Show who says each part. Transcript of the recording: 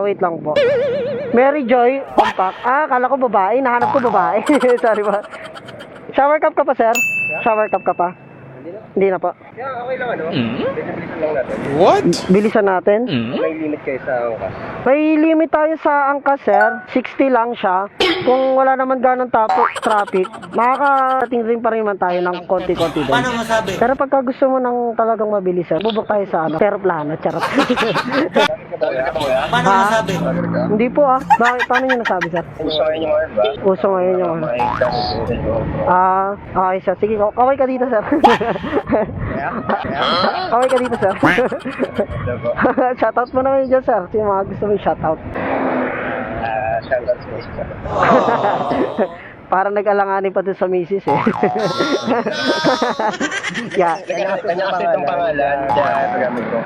Speaker 1: Wait lang po. Mary Joy, compact. Kala ko babae. Nahanap ko babae. Sorry ba? Shower cup ka pa, sir? Shower cup ka pa? Hindi na po.
Speaker 2: Yeah, okay lang ano? Bilisan lang natin.
Speaker 3: What?
Speaker 1: Bilisan natin.
Speaker 2: May limit kayo sa angkas.
Speaker 1: May limit tayo sa angkas, sir. 60 lang siya. Kung wala naman ganong traffic, makakarating rin pa rin man tayo ng konti-konti din.
Speaker 4: Paano masabi?
Speaker 1: Pero pagka gusto mo ng talagang mabilis, sir, bubok tayo sa aeroplano, charot.
Speaker 4: Paano masabi?
Speaker 1: Hindi po Bakit? Paano nyo nasabi, sir?
Speaker 2: Gusto ngayon yung ano ba?
Speaker 1: Uso ngayon yung ano. Okay, sir. Sige, kaway ka dito, sir. Kaway ka dito, sir. Shoutout mo naman dyan, sir. Yung mga gusto mo yung shoutout.
Speaker 2: Shoutout sa isa.
Speaker 1: Parang nag-alanganin pa dun sa misis, eh. Yeah.
Speaker 2: Kanya kasi itong pangalan. Kaya nagamit ko.